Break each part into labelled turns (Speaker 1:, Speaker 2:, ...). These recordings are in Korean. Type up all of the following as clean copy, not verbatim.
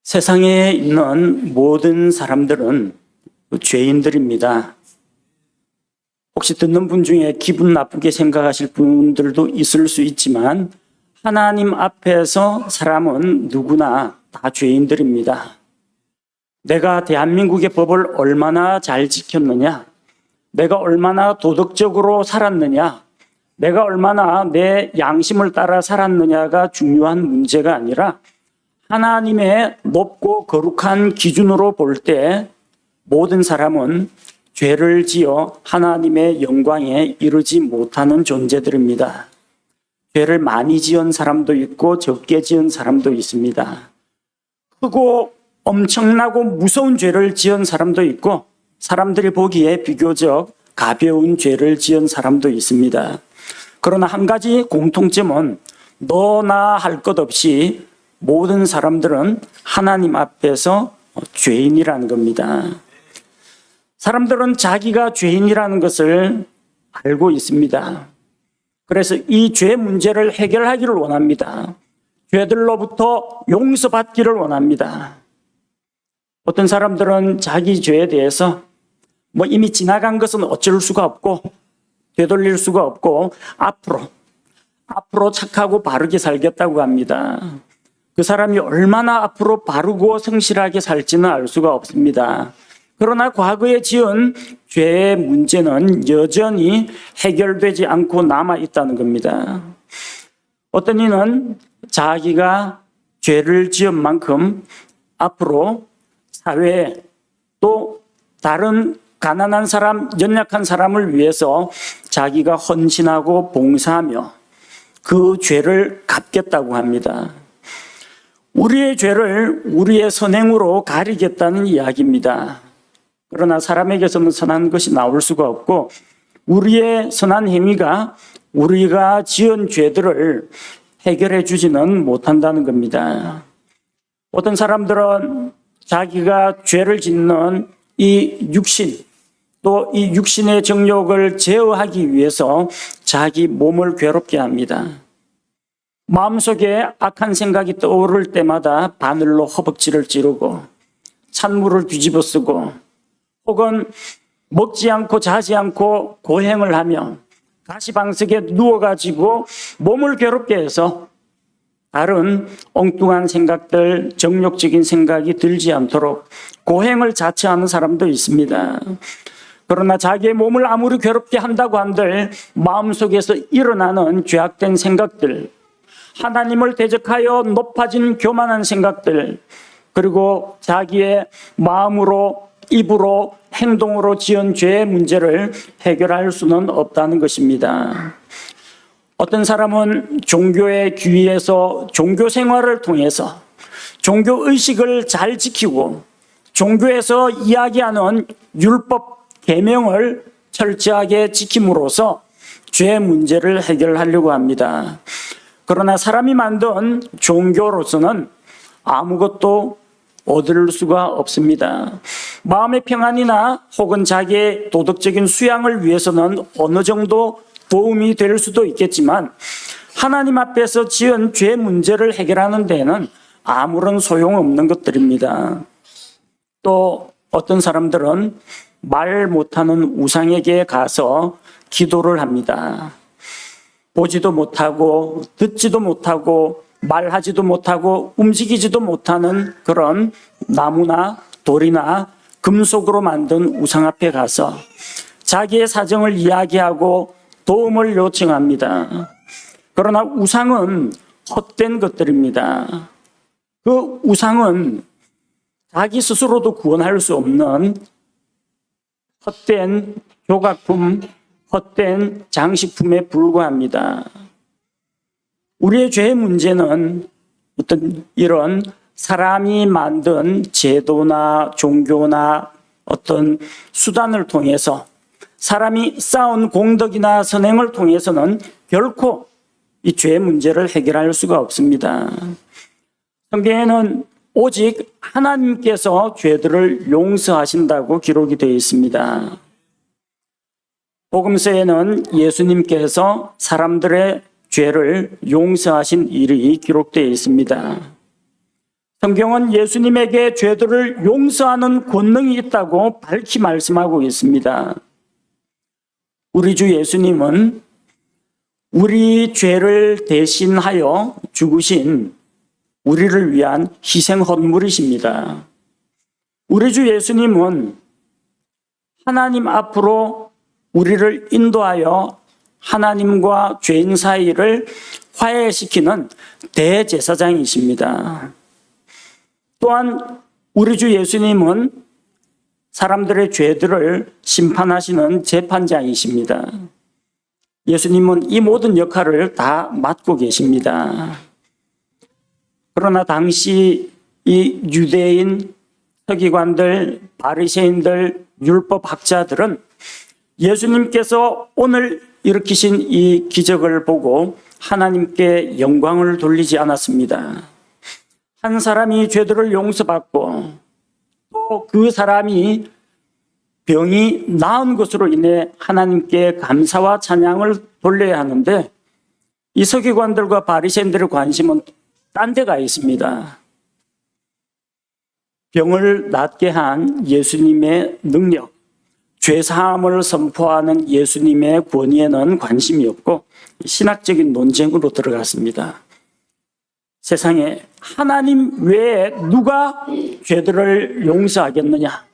Speaker 1: 세상에 있는 모든 사람들은 죄인들입니다. 혹시 듣는 분 중에 기분 나쁘게 생각하실 분들도 있을 수 있지만 하나님 앞에서 사람은 누구나 다 죄인들입니다. 내가 대한민국의 법을 얼마나 잘 지켰느냐, 내가 얼마나 도덕적으로 살았느냐, 내가 얼마나 내 양심을 따라 살았느냐가 중요한 문제가 아니라 하나님의 높고 거룩한 기준으로 볼 때 모든 사람은 죄를 지어 하나님의 영광에 이르지 못하는 존재들입니다. 죄를 많이 지은 사람도 있고 적게 지은 사람도 있습니다. 크고 엄청나고 무서운 죄를 지은 사람도 있고 사람들이 보기에 비교적 가벼운 죄를 지은 사람도 있습니다. 그러나 한 가지 공통점은 너나 할 것 없이 모든 사람들은 하나님 앞에서 죄인이라는 겁니다. 사람들은 자기가 죄인이라는 것을 알고 있습니다. 그래서 이 죄 문제를 해결하기를 원합니다. 죄들로부터 용서받기를 원합니다. 어떤 사람들은 자기 죄에 대해서 이미 지나간 것은 어쩔 수가 없고 되돌릴 수가 없고 앞으로 착하고 바르게 살겠다고 합니다. 그 사람이 얼마나 앞으로 바르고 성실하게 살지는 알 수가 없습니다. 그러나 과거에 지은 죄의 문제는 여전히 해결되지 않고 남아있다는 겁니다. 어떤 이는 자기가 죄를 지은 만큼 앞으로 사회에 또 다른 가난한 사람, 연약한 사람을 위해서 자기가 헌신하고 봉사하며 그 죄를 갚겠다고 합니다. 우리의 죄를 우리의 선행으로 가리겠다는 이야기입니다. 그러나 사람에게서는 선한 것이 나올 수가 없고 우리의 선한 행위가 우리가 지은 죄들을 해결해 주지는 못한다는 겁니다. 어떤 사람들은 자기가 죄를 짓는 이 육신, 또 이 육신의 정욕을 제어하기 위해서 자기 몸을 괴롭게 합니다. 마음속에 악한 생각이 떠오를 때마다 바늘로 허벅지를 찌르고 찬물을 뒤집어 쓰고 혹은 먹지 않고 자지 않고 고행을 하며 가시방석에 누워가지고 몸을 괴롭게 해서 다른 엉뚱한 생각들, 정욕적인 생각이 들지 않도록 고행을 자처하는 사람도 있습니다. 그러나 자기의 몸을 아무리 괴롭게 한다고 한들 마음속에서 일어나는 죄악된 생각들, 하나님을 대적하여 높아진 교만한 생각들, 그리고 자기의 마음으로 입으로 행동으로 지은 죄의 문제를 해결할 수는 없다는 것입니다. 어떤 사람은 종교에 귀의해서 종교 생활을 통해서 종교 의식을 잘 지키고 종교에서 이야기하는 율법 계명을 철저하게 지킴으로써 죄 문제를 해결하려고 합니다. 그러나 사람이 만든 종교로서는 아무것도 얻을 수가 없습니다. 마음의 평안이나 혹은 자기의 도덕적인 수양을 위해서는 어느 정도 도움이 될 수도 있겠지만 하나님 앞에서 지은 죄 문제를 해결하는 데에는 아무런 소용없는 것들입니다. 또 어떤 사람들은 말 못하는 우상에게 가서 기도를 합니다. 보지도 못하고 듣지도 못하고 말하지도 못하고 움직이지도 못하는 그런 나무나 돌이나 금속으로 만든 우상 앞에 가서 자기의 사정을 이야기하고 도움을 요청합니다. 그러나 우상은 헛된 것들입니다. 그 우상은 자기 스스로도 구원할 수 없는 헛된 조각품, 헛된 장식품에 불과합니다. 우리의 죄의 문제는 어떤 이런 사람이 만든 제도나 종교나 어떤 수단을 통해서 사람이 쌓은 공덕이나 선행을 통해서는 결코 이 죄의 문제를 해결할 수가 없습니다. 성경에는 오직 하나님께서 죄들을 용서하신다고 기록이 되어 있습니다. 복음서에는 예수님께서 사람들의 죄를 용서하신 일이 기록되어 있습니다. 성경은 예수님에게 죄들을 용서하는 권능이 있다고 밝히 말씀하고 있습니다. 우리 주 예수님은 우리 죄를 대신하여 죽으신 우리를 위한 희생 헌물이십니다. 우리 주 예수님은 하나님 앞으로 우리를 인도하여 하나님과 죄인 사이를 화해시키는 대제사장이십니다. 또한 우리 주 예수님은 사람들의 죄들을 심판하시는 재판장이십니다. 예수님은 이 모든 역할을 다 맡고 계십니다. 그러나 당시 이 유대인 서기관들, 바리새인들, 율법학자들은 예수님께서 오늘 일으키신 이 기적을 보고 하나님께 영광을 돌리지 않았습니다. 한 사람이 죄들을 용서받고 또 그 사람이 병이 나은 것으로 인해 하나님께 감사와 찬양을 돌려야 하는데 이 서기관들과 바리새인들의 관심은 딴 데가 있습니다. 병을 낫게 한 예수님의 능력, 죄사함을 선포하는 예수님의 권위에는 관심이 없고 신학적인 논쟁으로 들어갔습니다. 세상에 하나님 외에 누가 죄들을 용서하겠느냐?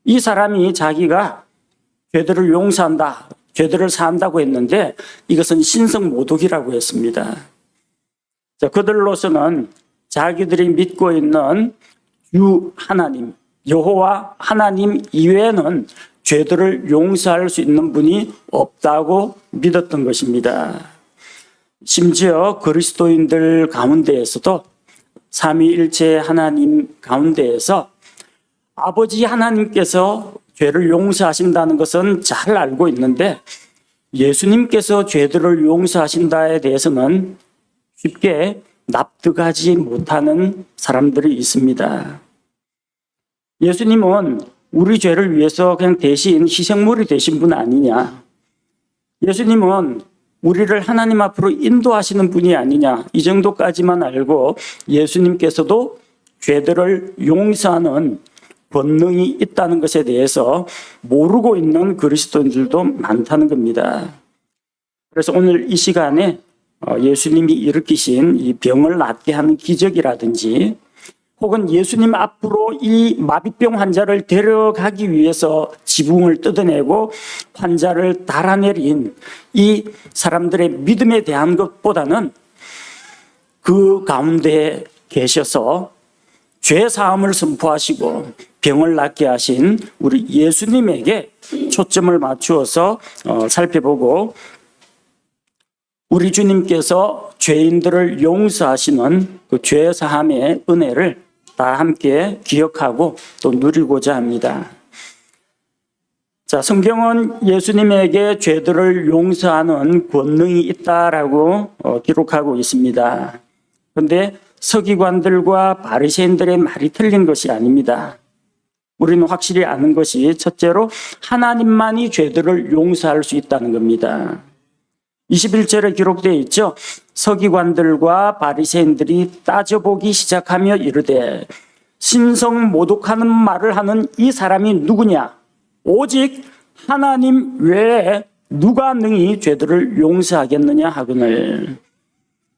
Speaker 1: 이 사람이 자기가 죄들을 용서한다, 죄들을 사한다고 했는데 이것은 신성모독이라고 했습니다. 자, 그들로서는 자기들이 믿고 있는 유 하나님, 여호와 하나님 이외에는 죄들을 용서할 수 있는 분이 없다고 믿었던 것입니다. 심지어 그리스도인들 가운데에서도 삼위일체 하나님 가운데에서 아버지 하나님께서 죄를 용서하신다는 것은 잘 알고 있는데 예수님께서 죄들을 용서하신다에 대해서는 쉽게 납득하지 못하는 사람들이 있습니다. 예수님은 우리 죄를 위해서 그냥 대신 희생물이 되신 분 아니냐? 예수님은 우리를 하나님 앞으로 인도하시는 분이 아니냐? 이 정도까지만 알고 예수님께서도 죄들을 용서하는 권능이 있다는 것에 대해서 모르고 있는 그리스도인들도 많다는 겁니다. 그래서 오늘 이 시간에 예수님이 일으키신 이 병을 낫게 하는 기적이라든지 혹은 예수님 앞으로 이 마비병 환자를 데려가기 위해서 지붕을 뜯어내고 환자를 달아내린 이 사람들의 믿음에 대한 것보다는 그 가운데 계셔서 죄 사함을 선포하시고 병을 낫게 하신 우리 예수님에게 초점을 맞추어서 살펴보고 우리 주님께서 죄인들을 용서하시는 그 죄 사함의 은혜를 다 함께 기억하고 또 누리고자 합니다. 자, 성경은 예수님에게 죄들을 용서하는 권능이 있다라고 기록하고 있습니다. 그런데 서기관들과 바리새인들의 말이 틀린 것이 아닙니다. 우리는 확실히 아는 것이 첫째로 하나님만이 죄들을 용서할 수 있다는 겁니다. 21절에 기록되어 있죠. 서기관들과 바리새인들이 따져보기 시작하며 이르되 신성모독하는 말을 하는 이 사람이 누구냐? 오직 하나님 외에 누가 능히 죄들을 용서하겠느냐 하거늘.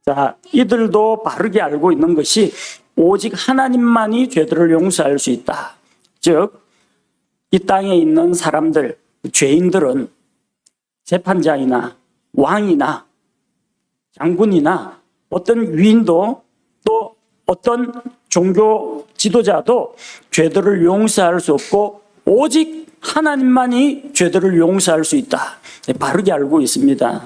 Speaker 1: 자, 이들도 바르게 알고 있는 것이 오직 하나님만이 죄들을 용서할 수 있다. 즉, 이 땅에 있는 사람들, 죄인들은 재판장이나 왕이나 장군이나 어떤 위인도 또 어떤 종교 지도자도 죄들을 용서할 수 없고 오직 하나님만이 죄들을 용서할 수 있다. 바르게 알고 있습니다.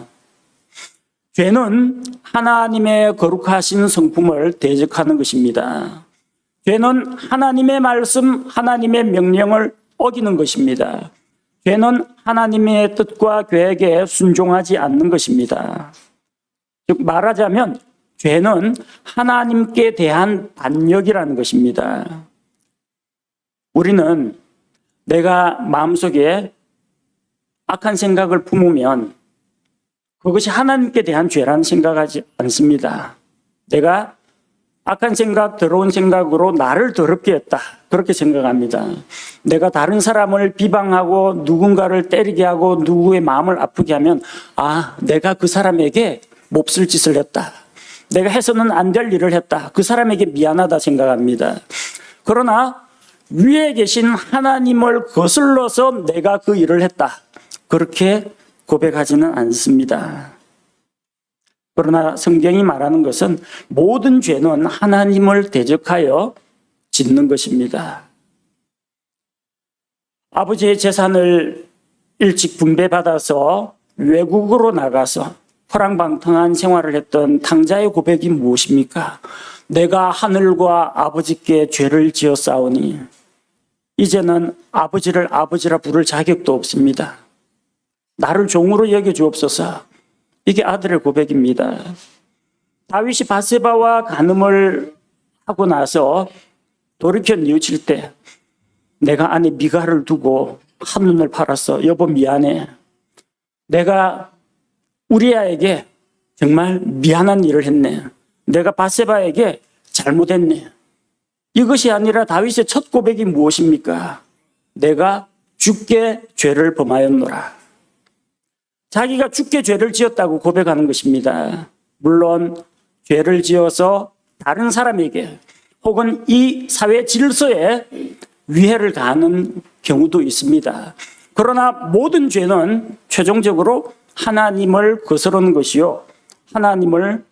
Speaker 1: 죄는 하나님의 거룩하신 성품을 대적하는 것입니다. 죄는 하나님의 말씀, 하나님의 명령을 어기는 것입니다. 죄는 하나님의 뜻과 계획에 순종하지 않는 것입니다. 즉 말하자면 죄는 하나님께 대한 반역이라는 것입니다. 우리는 내가 마음속에 악한 생각을 품으면 그것이 하나님께 대한 죄라는 생각하지 않습니다. 내가 악한 생각, 더러운 생각으로 나를 더럽게 했다. 그렇게 생각합니다. 내가 다른 사람을 비방하고 누군가를 때리게 하고 누구의 마음을 아프게 하면 내가 그 사람에게 몹쓸 짓을 했다. 내가 해서는 안 될 일을 했다. 그 사람에게 미안하다 생각합니다. 그러나 위에 계신 하나님을 거슬러서 내가 그 일을 했다. 그렇게 고백하지는 않습니다. 그러나 성경이 말하는 것은 모든 죄는 하나님을 대적하여 짓는 것입니다. 아버지의 재산을 일찍 분배받아서 외국으로 나가서 허랑방탕한 생활을 했던 탕자의 고백이 무엇입니까? 내가 하늘과 아버지께 죄를 지었사오니 이제는 아버지를 아버지라 부를 자격도 없습니다. 나를 종으로 여겨주옵소서. 이게 아들의 고백입니다. 다윗이 밧세바와 간음을 하고 나서 돌이켜 뉘우칠 때 내가 아내 미갈을 두고 한눈을 팔았어. 여보 미안해. 내가 우리아에게 정말 미안한 일을 했네. 내가 밧세바에게 잘못했네. 이것이 아니라 다윗의 첫 고백이 무엇입니까? 내가 주께 죄를 범하였노라. 자기가 주께 죄를 지었다고 고백하는 것입니다. 물론 죄를 지어서 다른 사람에게 혹은 이 사회 질서에 위해를 가하는 경우도 있습니다. 그러나 모든 죄는 최종적으로 하나님을 거스르는 것이요 하나님을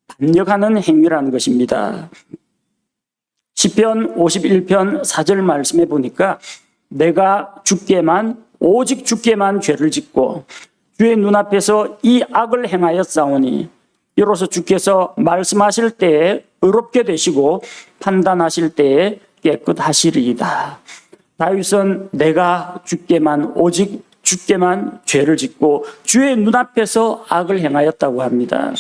Speaker 1: 반역하는 행위라는 것입니다. 시편 51편 4절 말씀에 보니까 내가 오직 주께만 죄를 짓고 주의 눈앞에서 이 악을 행하였사오니 이로써 주께서 말씀하실 때에 의롭게 되시고 판단하실 때에 깨끗하시리이다. 다윗은 내가 오직 주께만 죄를 짓고 주의 눈앞에서 악을 행하였다고 합니다.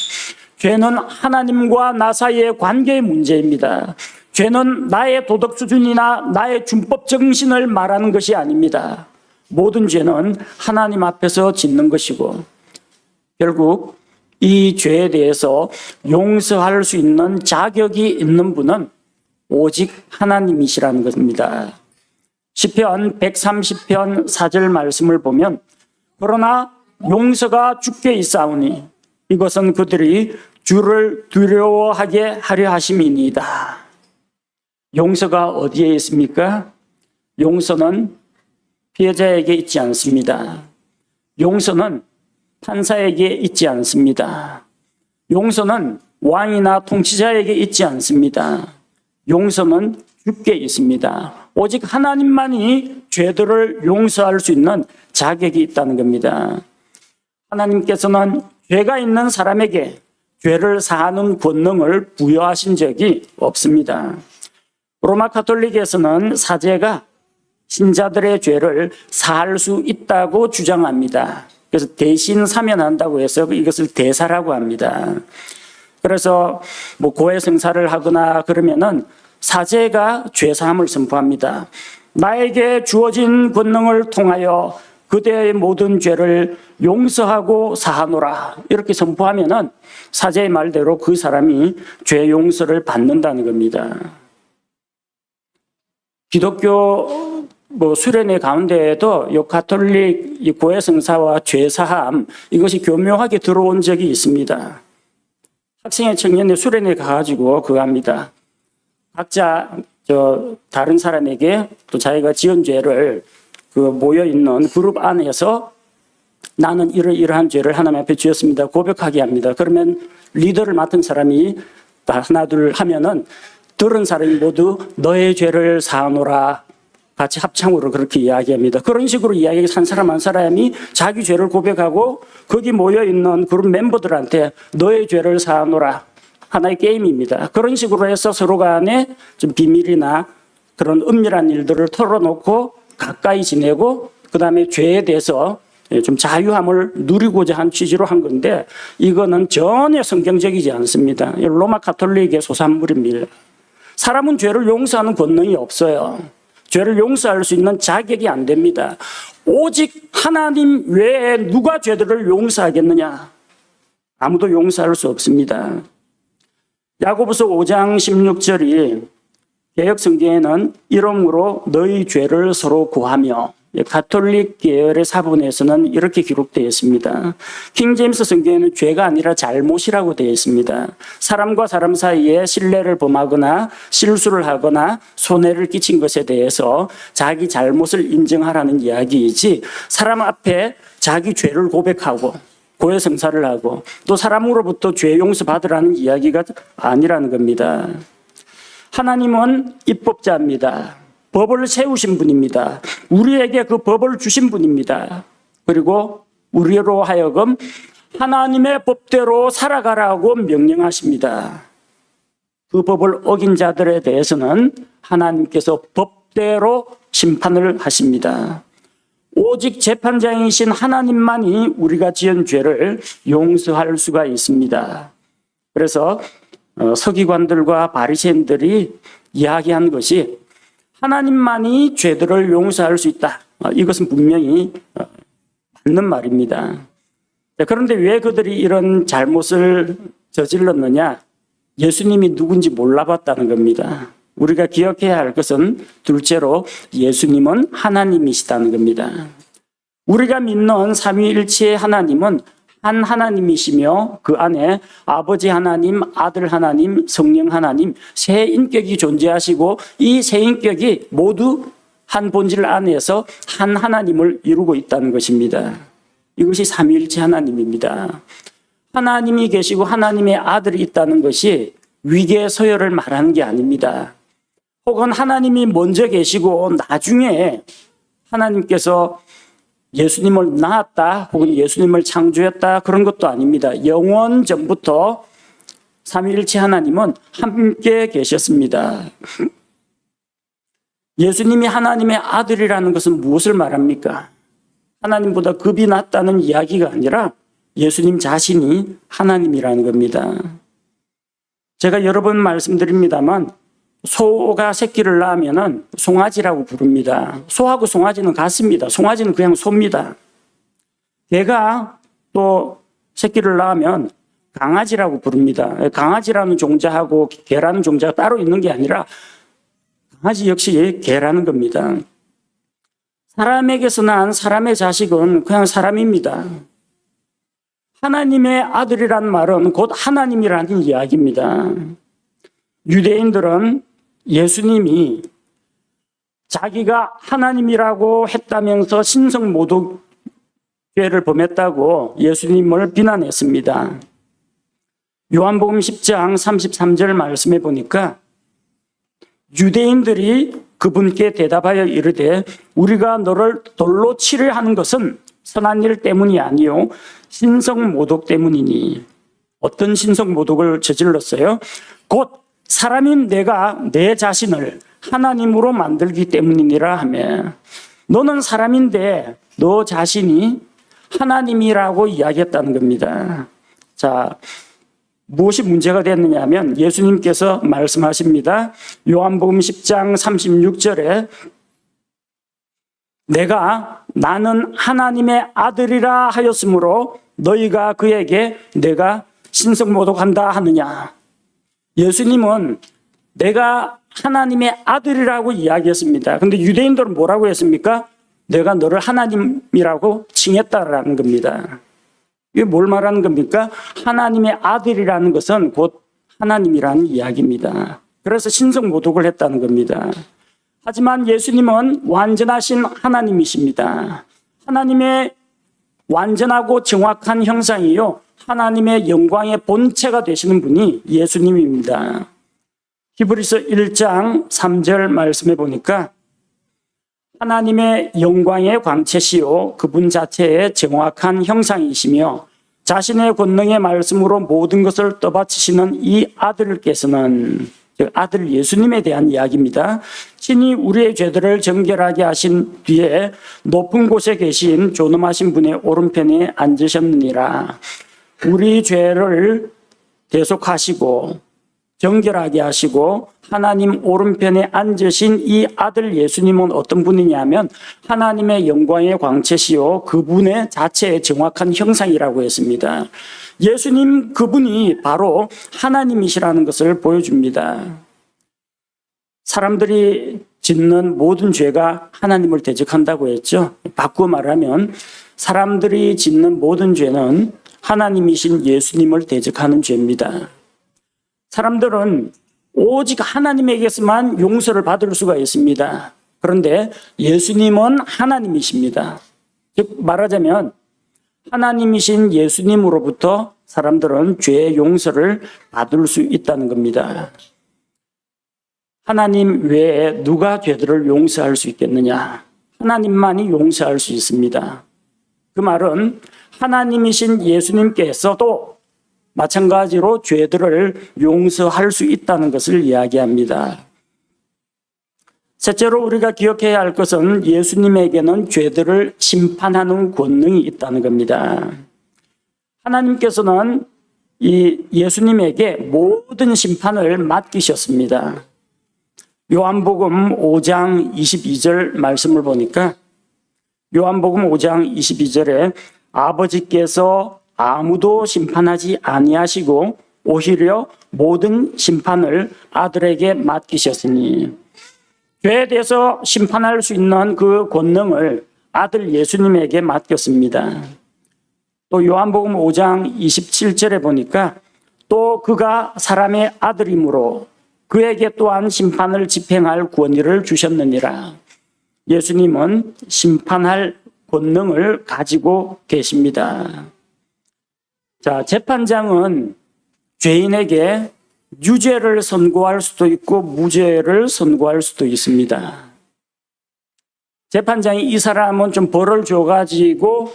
Speaker 1: 죄는 하나님과 나 사이의 관계의 문제입니다. 죄는 나의 도덕 수준이나 나의 준법 정신을 말하는 것이 아닙니다. 모든 죄는 하나님 앞에서 짓는 것이고 결국 이 죄에 대해서 용서할 수 있는 자격이 있는 분은 오직 하나님이시라는 것입니다. 시편 130편 4절 말씀을 보면 그러나 용서가 주께 있사오니 이것은 그들이 주를 두려워하게 하려 하심이니이다. 용서가 어디에 있습니까? 용서는 피해자에게 있지 않습니다. 용서는 판사에게 있지 않습니다. 용서는 왕이나 통치자에게 있지 않습니다. 용서는 주께 있습니다. 오직 하나님만이 죄들을 용서할 수 있는 자격이 있다는 겁니다. 하나님께서는 죄가 있는 사람에게 죄를 사하는 권능을 부여하신 적이 없습니다. 로마 가톨릭에서는 사제가 신자들의 죄를 사할 수 있다고 주장합니다. 그래서 대신 사면한다고 해서 이것을 대사라고 합니다. 그래서 고해 성사를 하거나 그러면은 사제가 죄사함을 선포합니다. 나에게 주어진 권능을 통하여 그대의 모든 죄를 용서하고 사하노라. 이렇게 선포하면은 사제의 말대로 그 사람이 죄 용서를 받는다는 겁니다. 기독교 수련회 가운데에도 이 가톨릭 고해 성사와 죄사함 이것이 교묘하게 들어온 적이 있습니다. 학생회 청년회 수련회 가가지고 그거 합니다. 각자 다른 사람에게 또 자기가 지은 죄를 모여 있는 그룹 안에서 나는 이러한 죄를 하나님 앞에 지었습니다. 고백하게 합니다. 그러면 리더를 맡은 사람이 하나 둘 하면은 들은 사람이 모두 너의 죄를 사하노라 같이 합창으로 그렇게 이야기합니다. 그런 식으로 이야기해서 한 사람 한 사람이 자기 죄를 고백하고 거기 모여있는 그룹 멤버들한테 너의 죄를 사하노라 하나의 게임입니다. 그런 식으로 해서 서로 간에 좀 비밀이나 그런 은밀한 일들을 털어놓고 가까이 지내고 그 다음에 죄에 대해서 좀 자유함을 누리고자 한 취지로 한 건데 이거는 전혀 성경적이지 않습니다. 로마 가톨릭의 소산물입니다. 사람은 죄를 용서하는 권능이 없어요. 죄를 용서할 수 있는 자격이 안 됩니다. 오직 하나님 외에 누가 죄들을 용서하겠느냐? 아무도 용서할 수 없습니다. 야고보서 5장 16절이 개역 성경에는 이름으로 너희 죄를 서로 구하며, 가톨릭 계열의 사본에서는 이렇게 기록되어 있습니다. 킹제임스 성경에는 죄가 아니라 잘못이라고 되어 있습니다. 사람과 사람 사이에 신뢰를 범하거나 실수를 하거나 손해를 끼친 것에 대해서 자기 잘못을 인정하라는 이야기이지, 사람 앞에 자기 죄를 고백하고 고해성사를 하고 또 사람으로부터 죄 용서 받으라는 이야기가 아니라는 겁니다. 하나님은 입법자입니다. 법을 세우신 분입니다. 우리에게 그 법을 주신 분입니다. 그리고 우리로 하여금 하나님의 법대로 살아가라고 명령하십니다. 그 법을 어긴 자들에 대해서는 하나님께서 법대로 심판을 하십니다. 오직 재판장이신 하나님만이 우리가 지은 죄를 용서할 수가 있습니다. 그래서 서기관들과 바리새인들이 이야기한 것이 하나님만이 죄들을 용서할 수 있다. 이것은 분명히 맞는 말입니다. 그런데 왜 그들이 이런 잘못을 저질렀느냐? 예수님이 누군지 몰라봤다는 겁니다. 우리가 기억해야 할 것은 둘째로 예수님은 하나님이시다는 겁니다. 우리가 믿는 삼위일체의 하나님은 한 하나님이시며 그 안에 아버지 하나님, 아들 하나님, 성령 하나님 세 인격이 존재하시고 이 세 인격이 모두 한 본질 안에서 한 하나님을 이루고 있다는 것입니다. 이것이 삼위일체 하나님입니다. 하나님이 계시고 하나님의 아들이 있다는 것이 위계서열을 말하는 게 아닙니다. 혹은 하나님이 먼저 계시고 나중에 하나님께서 예수님을 낳았다 혹은 예수님을 창조했다 그런 것도 아닙니다. 영원 전부터 삼위일체 하나님은 함께 계셨습니다. 예수님이 하나님의 아들이라는 것은 무엇을 말합니까? 하나님보다 급이 낮다는 이야기가 아니라 예수님 자신이 하나님이라는 겁니다. 제가 여러 번 말씀드립니다만 소가 새끼를 낳으면 송아지라고 부릅니다. 소하고 송아지는 같습니다. 송아지는 그냥 소입니다. 개가 또 새끼를 낳으면 강아지라고 부릅니다. 강아지라는 종자하고 개라는 종자가 따로 있는 게 아니라 강아지 역시 개라는 겁니다. 사람에게서 난 사람의 자식은 그냥 사람입니다. 하나님의 아들이란 말은 곧 하나님이라는 이야기입니다. 유대인들은 예수님이 자기가 하나님이라고 했다면서 신성모독죄를 범했다고 예수님을 비난했습니다. 요한복음 10장 33절 말씀해 보니까 유대인들이 그분께 대답하여 이르되 우리가 너를 돌로 치려 하는 것은 선한 일 때문이 아니요 신성모독 때문이니. 어떤 신성모독을 저질렀어요? 곧 사람인 내가 내 자신을 하나님으로 만들기 때문이니라 하며, 너는 사람인데 너 자신이 하나님이라고 이야기했다는 겁니다. 자, 무엇이 문제가 됐느냐 하면 예수님께서 말씀하십니다. 요한복음 10장 36절에 나는 하나님의 아들이라 하였으므로 너희가 그에게 내가 신성모독한다 하느냐. 예수님은 내가 하나님의 아들이라고 이야기했습니다. 그런데 유대인들은 뭐라고 했습니까? 내가 너를 하나님이라고 칭했다라는 겁니다. 이게 뭘 말하는 겁니까? 하나님의 아들이라는 것은 곧 하나님이라는 이야기입니다. 그래서 신성모독을 했다는 겁니다. 하지만 예수님은 완전하신 하나님이십니다. 하나님의 완전하고 정확한 형상이요 하나님의 영광의 본체가 되시는 분이 예수님입니다. 히브리서 1장 3절 말씀해 보니까 하나님의 영광의 광채시요 그분 자체의 정확한 형상이시며 자신의 권능의 말씀으로 모든 것을 떠받치시는 이 아들께서는, 아들 예수님에 대한 이야기입니다. 친히 우리의 죄들을 정결하게 하신 뒤에 높은 곳에 계신 존엄하신 분의 오른편에 앉으셨느니라. 우리 죄를 대속하시고 정결하게 하시고 하나님 오른편에 앉으신 이 아들 예수님은 어떤 분이냐면 하나님의 영광의 광채시요 그분의 자체의 정확한 형상이라고 했습니다. 예수님 그분이 바로 하나님이시라는 것을 보여줍니다. 사람들이 짓는 모든 죄가 하나님을 대적한다고 했죠. 바꾸어 말하면 사람들이 짓는 모든 죄는 하나님이신 예수님을 대적하는 죄입니다. 사람들은 오직 하나님에게서만 용서를 받을 수가 있습니다. 그런데 예수님은 하나님이십니다. 즉 말하자면 하나님이신 예수님으로부터 사람들은 죄의 용서를 받을 수 있다는 겁니다. 하나님 외에 누가 죄들을 용서할 수 있겠느냐? 하나님만이 용서할 수 있습니다. 그 말은 하나님이신 예수님께서도 마찬가지로 죄들을 용서할 수 있다는 것을 이야기합니다. 셋째로 우리가 기억해야 할 것은 예수님에게는 죄들을 심판하는 권능이 있다는 겁니다. 하나님께서는 이 예수님에게 모든 심판을 맡기셨습니다. 요한복음 5장 22절 말씀을 보니까 요한복음 5장 22절에 아버지께서 아무도 심판하지 아니하시고 오히려 모든 심판을 아들에게 맡기셨으니 죄에 대해서 심판할 수 있는 그 권능을 아들 예수님에게 맡겼습니다. 또 요한복음 5장 27절에 보니까 또 그가 사람의 아들이므로 그에게 또한 심판을 집행할 권위를 주셨느니라. 예수님은 심판할 권능을 가지고 계십니다. 자, 재판장은 죄인에게 유죄를 선고할 수도 있고 무죄를 선고할 수도 있습니다. 재판장이 이 사람은 좀 벌을 줘가지고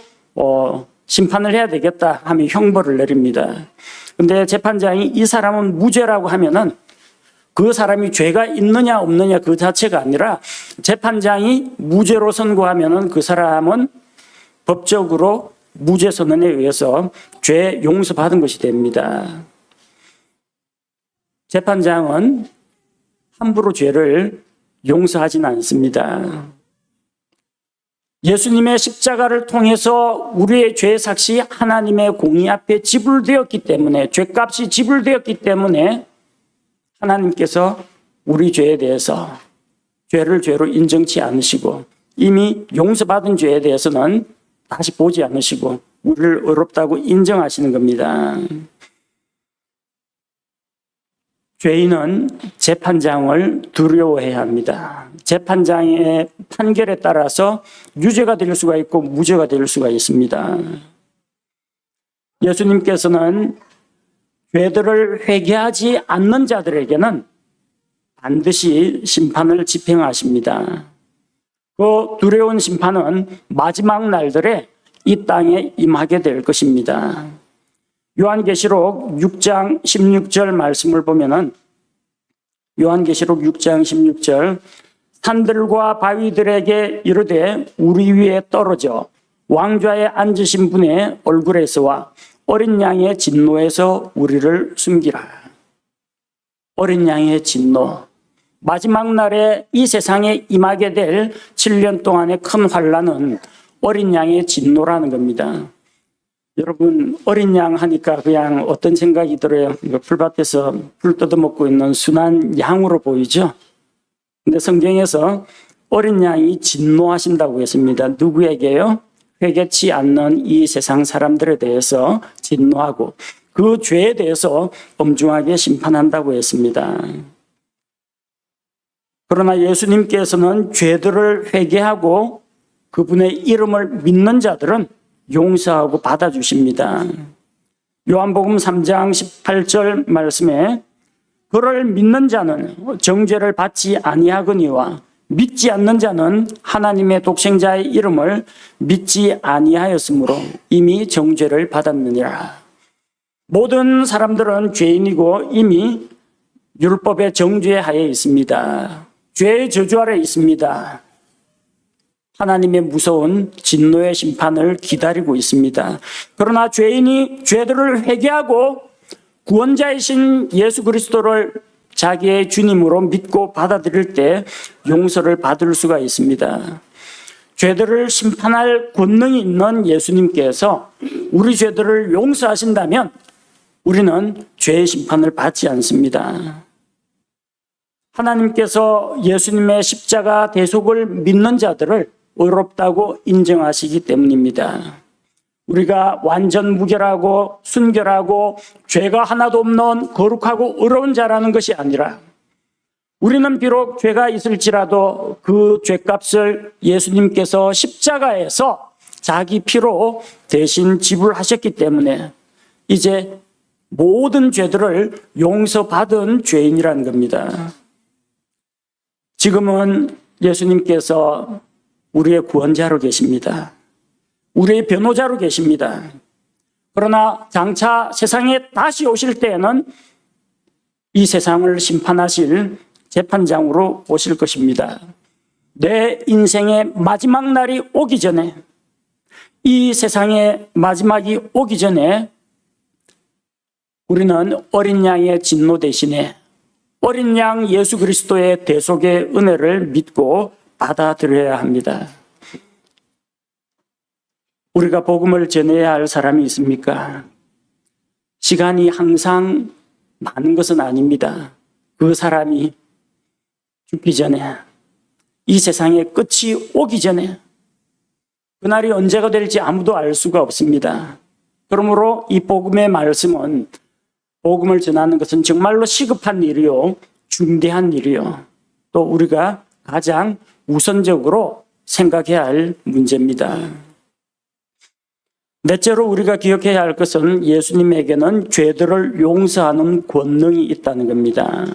Speaker 1: 심판을 해야 되겠다 하면 형벌을 내립니다. 근데 재판장이 이 사람은 무죄라고 하면은 그 사람이 죄가 있느냐 없느냐 그 자체가 아니라 재판장이 무죄로 선고하면은 그 사람은 법적으로 무죄 선언에 의해서 죄 용서받은 것이 됩니다. 재판장은 함부로 죄를 용서하지는 않습니다. 예수님의 십자가를 통해서 우리의 죄 삭시 하나님의 공의 앞에 지불되었기 때문에 죄값이 지불되었기 때문에 하나님께서 우리 죄에 대해서 죄를 죄로 인정치 않으시고 이미 용서받은 죄에 대해서는 다시 보지 않으시고 우리를 의롭다고 인정하시는 겁니다. 죄인은 재판장을 두려워해야 합니다. 재판장의 판결에 따라서 유죄가 될 수가 있고 무죄가 될 수가 있습니다. 예수님께서는 죄들을 회개하지 않는 자들에게는 반드시 심판을 집행하십니다. 그 두려운 심판은 마지막 날들에 이 땅에 임하게 될 것입니다. 요한계시록 6장 16절 말씀을 보면은 요한계시록 6장 16절 산들과 바위들에게 이르되 우리 위에 떨어져 왕좌에 앉으신 분의 얼굴에서와 어린 양의 진노에서 우리를 숨기라. 어린 양의 진노. 마지막 날에 이 세상에 임하게 될 7년 동안의 큰 환난은 어린 양의 진노라는 겁니다. 여러분 어린 양 하니까 그냥 어떤 생각이 들어요? 풀밭에서 풀 뜯어먹고 있는 순한 양으로 보이죠? 근데 성경에서 어린 양이 진노하신다고 했습니다. 누구에게요? 회개치 않는 이 세상 사람들에 대해서 진노하고 그 죄에 대해서 엄중하게 심판한다고 했습니다. 그러나 예수님께서는 죄들을 회개하고 그분의 이름을 믿는 자들은 용서하고 받아주십니다. 요한복음 3장 18절 말씀에 그를 믿는 자는 정죄를 받지 아니하거니와 믿지 않는 자는 하나님의 독생자의 이름을 믿지 아니하였으므로 이미 정죄를 받았느니라. 모든 사람들은 죄인이고 이미 율법의 정죄하에 있습니다. 죄의 저주 아래 있습니다. 하나님의 무서운 진노의 심판을 기다리고 있습니다. 그러나 죄인이 죄들을 회개하고 구원자이신 예수 그리스도를 자기의 주님으로 믿고 받아들일 때 용서를 받을 수가 있습니다. 죄들을 심판할 권능이 있는 예수님께서 우리 죄들을 용서하신다면 우리는 죄의 심판을 받지 않습니다. 하나님께서 예수님의 십자가 대속을 믿는 자들을 의롭다고 인정하시기 때문입니다. 우리가 완전 무결하고 순결하고 죄가 하나도 없는 거룩하고 의로운 자라는 것이 아니라 우리는 비록 죄가 있을지라도 그 죄값을 예수님께서 십자가에서 자기 피로 대신 지불하셨기 때문에 이제 모든 죄들을 용서받은 죄인이라는 겁니다. 지금은 예수님께서 우리의 구원자로 계십니다. 우리의 변호자로 계십니다. 그러나 장차 세상에 다시 오실 때에는 이 세상을 심판하실 재판장으로 오실 것입니다. 내 인생의 마지막 날이 오기 전에, 이 세상의 마지막이 오기 전에 우리는 어린 양의 진노 대신에 어린 양 예수 그리스도의 대속의 은혜를 믿고 받아들여야 합니다. 우리가 복음을 전해야 할 사람이 있습니까? 시간이 항상 많은 것은 아닙니다. 그 사람이 죽기 전에, 이 세상의 끝이 오기 전에, 그날이 언제가 될지 아무도 알 수가 없습니다. 그러므로 이 복음의 말씀은, 복음을 전하는 것은 정말로 시급한 일이요, 중대한 일이요, 또 우리가 가장 우선적으로 생각해야 할 문제입니다. 넷째로 우리가 기억해야 할 것은 예수님에게는 죄들을 용서하는 권능이 있다는 겁니다.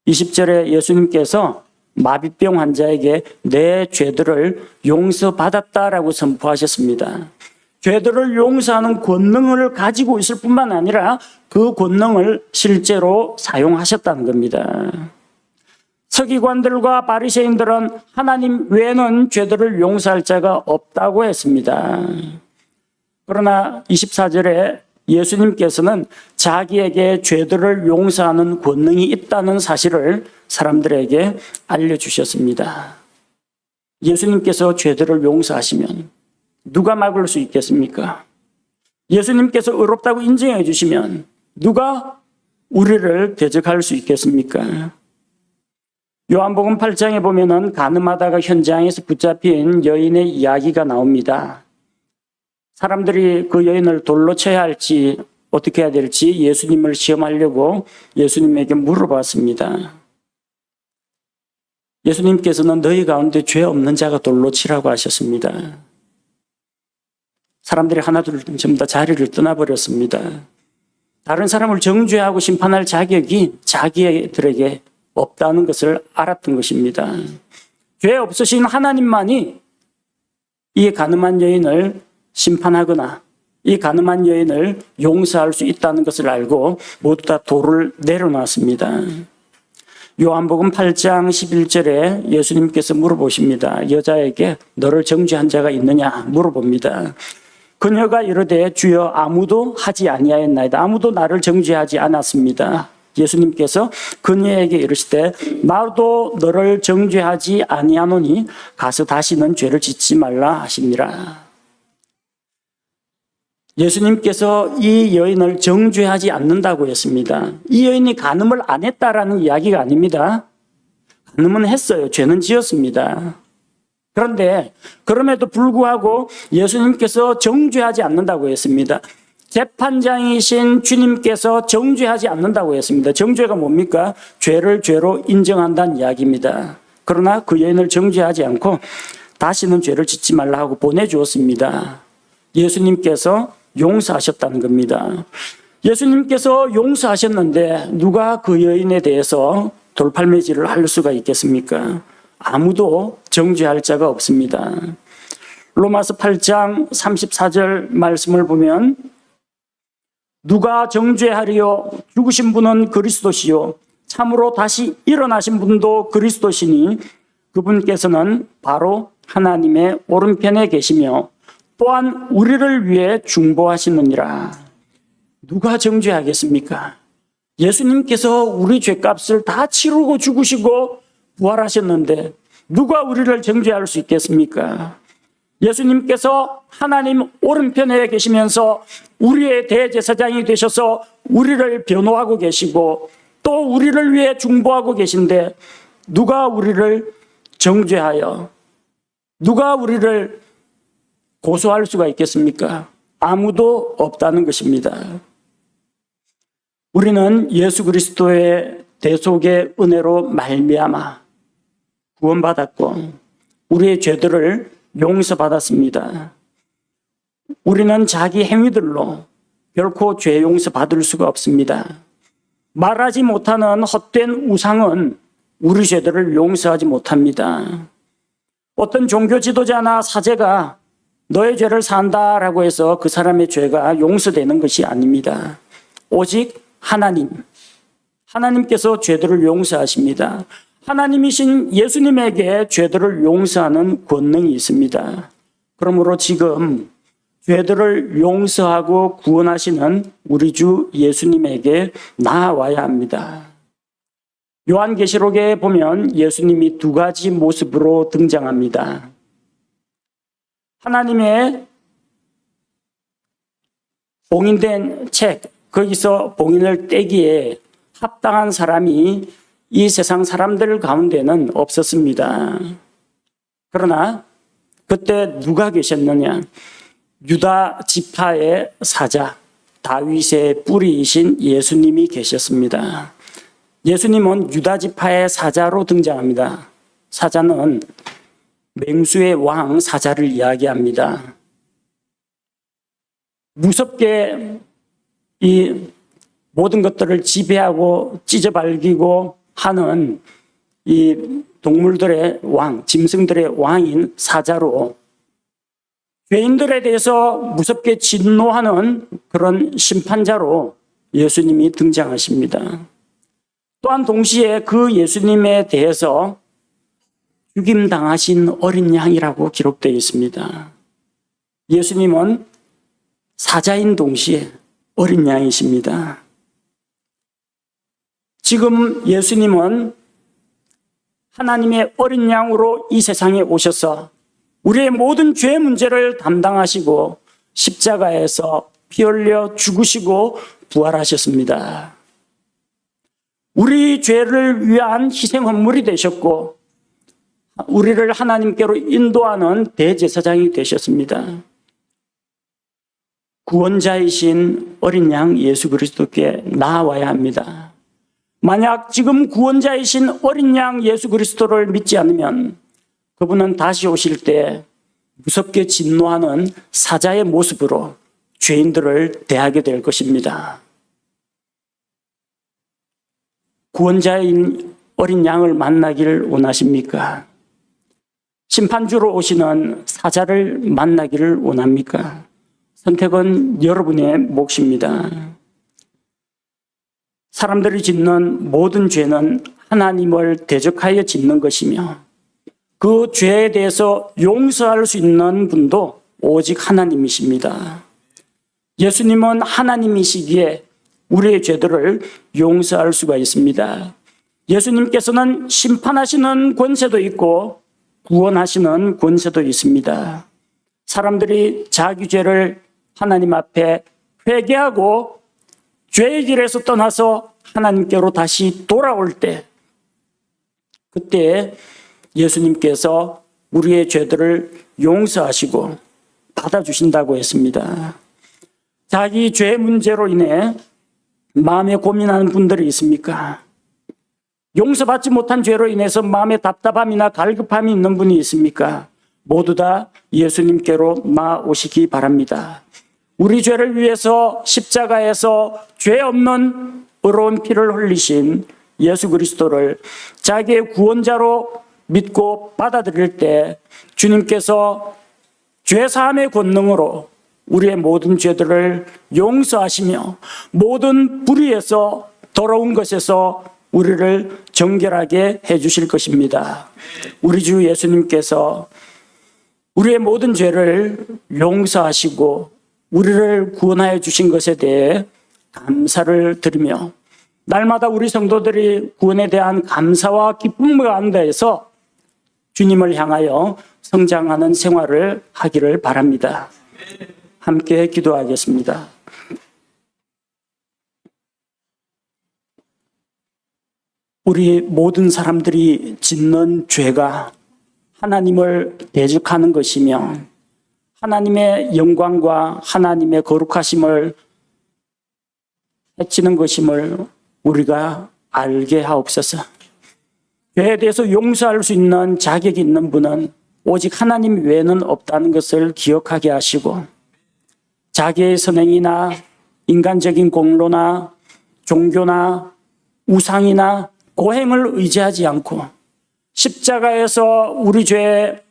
Speaker 1: 20절에 예수님께서 마비병 환자에게 내 죄들을 용서받았다라고 선포하셨습니다. 죄들을 용서하는 권능을 가지고 있을 뿐만 아니라 그 권능을 실제로 사용하셨다는 겁니다. 서기관들과 바리새인들은 하나님 외에는 죄들을 용서할 자가 없다고 했습니다. 그러나 24절에 예수님께서는 자기에게 죄들을 용서하는 권능이 있다는 사실을 사람들에게 알려주셨습니다. 예수님께서 죄들을 용서하시면 누가 막을 수 있겠습니까? 예수님께서 의롭다고 인정해 주시면 누가 우리를 대적할 수 있겠습니까? 요한복음 8장에 보면은 간음하다가 현장에서 붙잡힌 여인의 이야기가 나옵니다. 사람들이 그 여인을 돌로 쳐야 할지 어떻게 해야 될지 예수님을 시험하려고 예수님에게 물어봤습니다. 예수님께서는 너희 가운데 죄 없는 자가 돌로 치라고 하셨습니다. 사람들이 하나둘 전부 다 자리를 떠나버렸습니다. 다른 사람을 정죄하고 심판할 자격이 자기들에게 없다는 것을 알았던 것입니다. 죄 없으신 하나님만이 이 간음한 여인을 심판하거나 이 간음한 여인을 용서할 수 있다는 것을 알고 모두 다 돌을 내려놨습니다. 요한복음 8장 11절에 예수님께서 물어보십니다. 여자에게 너를 정죄한 자가 있느냐 물어봅니다. 그녀가 이르되 주여 아무도 하지 아니하였나이다. 아무도 나를 정죄하지 않았습니다. 예수님께서 그녀에게 이르시되 나도 너를 정죄하지 아니하노니 가서 다시는 죄를 짓지 말라 하시니라. 예수님께서 이 여인을 정죄하지 않는다고 했습니다. 이 여인이 간음을 안 했다라는 이야기가 아닙니다. 간음은 했어요. 죄는 지었습니다. 그런데 그럼에도 불구하고 예수님께서 정죄하지 않는다고 했습니다. 재판장이신 주님께서 정죄하지 않는다고 했습니다. 정죄가 뭡니까? 죄를 죄로 인정한다는 이야기입니다. 그러나 그 여인을 정죄하지 않고 다시는 죄를 짓지 말라 하고 보내주었습니다. 예수님께서 용서하셨다는 겁니다. 예수님께서 용서하셨는데 누가 그 여인에 대해서 돌팔매질을 할 수가 있겠습니까? 아무도 정죄할 자가 없습니다. 로마서 8장 34절 말씀을 보면 누가 정죄하리요? 죽으신 분은 그리스도시요 참으로 다시 일어나신 분도 그리스도시니 그분께서는 바로 하나님의 오른편에 계시며 또한 우리를 위해 중보하시느니라. 누가 정죄하겠습니까? 예수님께서 우리 죄값을 다 치르고 죽으시고 부활하셨는데 누가 우리를 정죄할 수 있겠습니까? 예수님께서 하나님 오른편에 계시면서 우리의 대제사장이 되셔서 우리를 변호하고 계시고 또 우리를 위해 중보하고 계신데 누가 우리를 정죄하여 누가 우리를 고소할 수가 있겠습니까? 아무도 없다는 것입니다. 우리는 예수 그리스도의 대속의 은혜로 말미암아 구원받았고 우리의 죄들을 용서받았습니다. 우리는 자기 행위들로 결코 죄 용서받을 수가 없습니다. 말하지 못하는 헛된 우상은 우리 죄들을 용서하지 못합니다. 어떤 종교 지도자나 사제가 너의 죄를 산다라고 해서 그 사람의 죄가 용서되는 것이 아닙니다. 오직 하나님께서 죄들을 용서하십니다. 하나님이신 예수님에게 죄들을 용서하는 권능이 있습니다. 그러므로 지금 죄들을 용서하고 구원하시는 우리 주 예수님에게 나아와야 합니다. 요한계시록에 보면 예수님이 두 가지 모습으로 등장합니다. 하나님의 봉인된 책, 거기서 봉인을 떼기에 합당한 사람이 이 세상 사람들 가운데는 없었습니다. 그러나 그때 누가 계셨느냐? 유다 지파의 사자, 다윗의 뿌리이신 예수님이 계셨습니다. 예수님은 유다 지파의 사자로 등장합니다. 사자는 맹수의 왕 사자를 이야기합니다. 무섭게 이 모든 것들을 지배하고 찢어발기고 하는 이 동물들의 왕, 짐승들의 왕인 사자로 죄인들에 대해서 무섭게 진노하는 그런 심판자로 예수님이 등장하십니다. 또한 동시에 그 예수님에 대해서 죽임당하신 어린 양이라고 기록되어 있습니다. 예수님은 사자인 동시에 어린 양이십니다. 지금 예수님은 하나님의 어린 양으로 이 세상에 오셔서 우리의 모든 죄 문제를 담당하시고 십자가에서 피 흘려 죽으시고 부활하셨습니다. 우리 죄를 위한 희생 헌물이 되셨고 우리를 하나님께로 인도하는 대제사장이 되셨습니다. 구원자이신 어린 양 예수 그리스도께 나아와야 합니다. 만약 지금 구원자이신 어린 양 예수 그리스도를 믿지 않으면 그분은 다시 오실 때 무섭게 진노하는 사자의 모습으로 죄인들을 대하게 될 것입니다. 구원자인 어린 양을 만나기를 원하십니까? 심판주로 오시는 사자를 만나기를 원합니까? 선택은 여러분의 몫입니다. 사람들이 짓는 모든 죄는 하나님을 대적하여 짓는 것이며 그 죄에 대해서 용서할 수 있는 분도 오직 하나님이십니다. 예수님은 하나님이시기에 우리의 죄들을 용서할 수가 있습니다. 예수님께서는 심판하시는 권세도 있고 구원하시는 권세도 있습니다. 사람들이 자기 죄를 하나님 앞에 회개하고 죄의 길에서 떠나서 하나님께로 다시 돌아올 때 그때 예수님께서 우리의 죄들을 용서하시고 받아주신다고 했습니다. 자기 죄 문제로 인해 마음에 고민하는 분들이 있습니까? 용서받지 못한 죄로 인해서 마음에 답답함이나 갈급함이 있는 분이 있습니까? 모두 다 예수님께로 나오시기 바랍니다. 우리 죄를 위해서 십자가에서 죄 없는 의로운 피를 흘리신 예수 그리스도를 자기의 구원자로 믿고 받아들일 때 주님께서 죄사함의 권능으로 우리의 모든 죄들을 용서하시며 모든 불의에서 더러운 것에서 우리를 정결하게 해주실 것입니다. 우리 주 예수님께서 우리의 모든 죄를 용서하시고 우리를 구원하여 주신 것에 대해 감사를 드리며 날마다 우리 성도들이 구원에 대한 감사와 기쁨 가운데에서 주님을 향하여 성장하는 생활을 하기를 바랍니다. 함께 기도하겠습니다. 우리 모든 사람들이 짓는 죄가 하나님을 대적하는 것이며 하나님의 영광과 하나님의 거룩하심을 해치는 것임을 우리가 알게 하옵소서. 죄에 대해서 용서할 수 있는 자격이 있는 분은 오직 하나님 외에는 없다는 것을 기억하게 하시고 자기의 선행이나 인간적인 공로나 종교나 우상이나 고행을 의지하지 않고 십자가에서 우리 죄의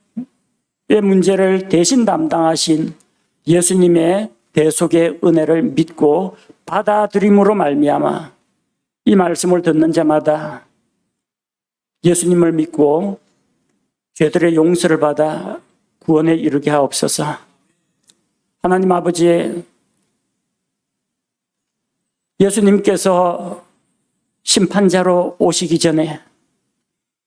Speaker 1: 문제를 대신 담당하신 예수님의 대속의 은혜를 믿고 받아들임으로 말미암아 이 말씀을 듣는 자마다 예수님을 믿고 죄들의 용서를 받아 구원에 이르게 하옵소서. 하나님 아버지, 예수님께서 심판자로 오시기 전에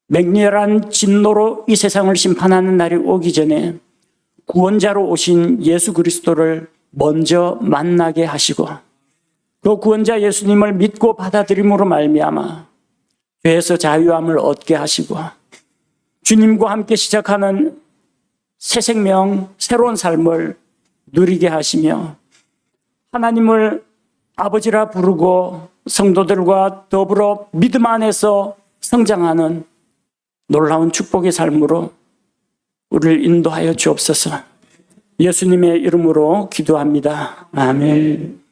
Speaker 1: 맹렬한 진노로 이 세상을 심판하는 날이 오기 전에 구원자로 오신 예수 그리스도를 먼저 만나게 하시고 그 구원자 예수님을 믿고 받아들임으로 말미암아 죄에서 자유함을 얻게 하시고 주님과 함께 시작하는 새 생명, 새로운 삶을 누리게 하시며 하나님을 아버지라 부르고 성도들과 더불어 믿음 안에서 성장하는 놀라운 축복의 삶으로 우리를 인도하여 주옵소서. 예수님의 이름으로 기도합니다. 아멘.